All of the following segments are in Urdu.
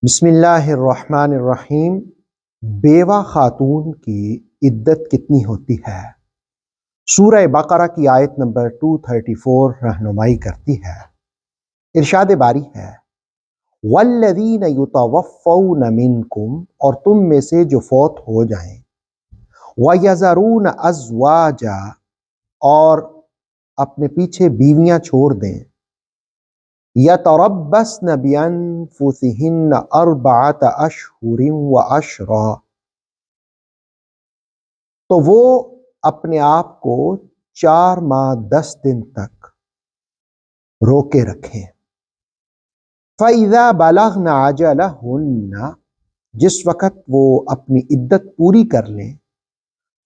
بسم اللہ الرحمن الرحیم۔ بیوہ خاتون کی عدت کتنی ہوتی ہے؟ سورہ بقرہ کی آیت نمبر 234 رہنمائی کرتی ہے۔ ارشاد باری ہے وَالَّذِينَ يُتَوَفَّوْنَ مِنْكُمْ، اور تم میں سے جو فوت ہو جائیں، وَيَذَرُونَ أَزْوَاجًا، اور اپنے پیچھے بیویاں چھوڑ دیں، يَتَرَبَّصْنَ بِأَنفُسِهِنَّ أَرْبَعَةَ أَشْهُرٍ وَعَشْرًا، تو وہ اپنے آپ کو 4 ماہ 10 دن تک روکے رکھیں۔ فَإِذَا بَلَغْنَ أَجَلَهُنَّ، جس وقت وہ اپنی عدت پوری کر لیں،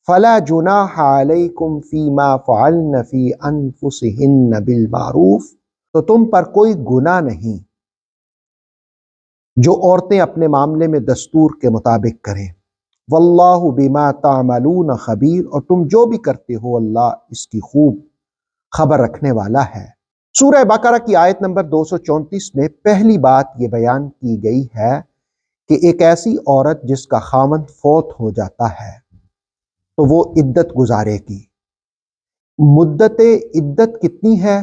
فَلَا جُنَاحَ عَلَيْكُمْ فِي مَا فَعَلْنَ فِي أَنفُسِهِنَّ بِالْمَعْرُوفِ، تو تم پر کوئی گناہ نہیں جو عورتیں اپنے معاملے میں دستور کے مطابق کریں۔ واللہ بما تعملون خبیر، اور تم جو بھی کرتے ہو اللہ اس کی خوب خبر رکھنے والا ہے۔ سورہ بقرہ کی آیت نمبر 234 میں پہلی بات یہ بیان کی گئی ہے کہ ایک ایسی عورت جس کا خاوند فوت ہو جاتا ہے تو وہ عدت گزارے گی۔ مدت عدت کتنی ہے؟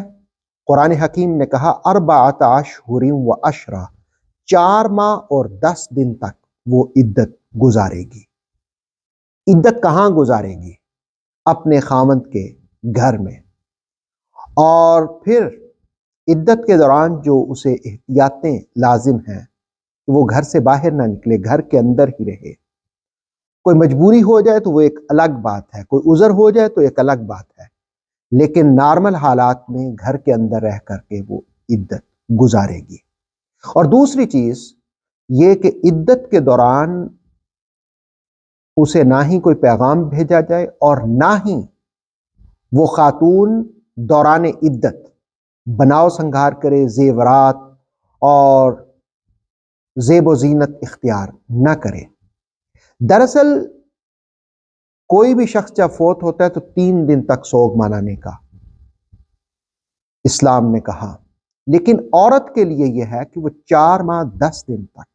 قرآن حکیم نے کہا 4 اشہر و عشرہ، 4 ماہ اور 10 دن تک وہ عدت گزارے گی۔ عدت کہاں گزارے گی؟ اپنے خاوند کے گھر میں۔ اور پھر عدت کے دوران جو اسے احتیاطیں لازم ہیں کہ وہ گھر سے باہر نہ نکلے، گھر کے اندر ہی رہے۔ کوئی مجبوری ہو جائے تو وہ ایک الگ بات ہے، کوئی عذر ہو جائے تو ایک الگ بات ہے، لیکن نارمل حالات میں گھر کے اندر رہ کر کے وہ عدت گزارے گی۔ اور دوسری چیز یہ کہ عدت کے دوران اسے نہ ہی کوئی پیغام بھیجا جائے اور نہ ہی وہ خاتون دوران عدت بناؤ سنگھار کرے، زیورات اور زیب و زینت اختیار نہ کرے۔ دراصل کوئی بھی شخص جب فوت ہوتا ہے تو 3 دن تک سوگ منانے کا اسلام نے کہا، لیکن عورت کے لیے یہ ہے کہ وہ 4 ماہ 10 دن تک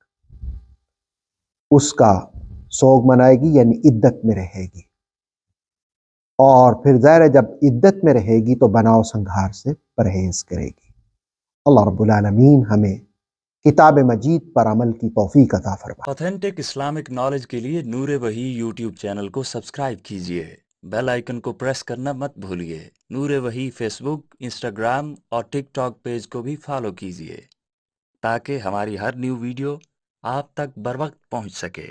اس کا سوگ منائے گی، یعنی عدت میں رہے گی۔ اور پھر ظاہر ہے جب عدت میں رہے گی تو بناؤ سنگھار سے پرہیز کرے گی۔ اللہ رب العالمین ہمیں کتاب مجید پر عمل کی توفیق عطا فرمائے۔ آتھینٹک اسلامک نالج کے لیے نور وحی یوٹیوب چینل کو سبسکرائب کیجئے، بیل آئیکن کو پریس کرنا مت بھولیے۔ نور وحی فیس بک، انسٹاگرام اور ٹک ٹاک پیج کو بھی فالو کیجئے تاکہ ہماری ہر نیو ویڈیو آپ تک بروقت پہنچ سکے۔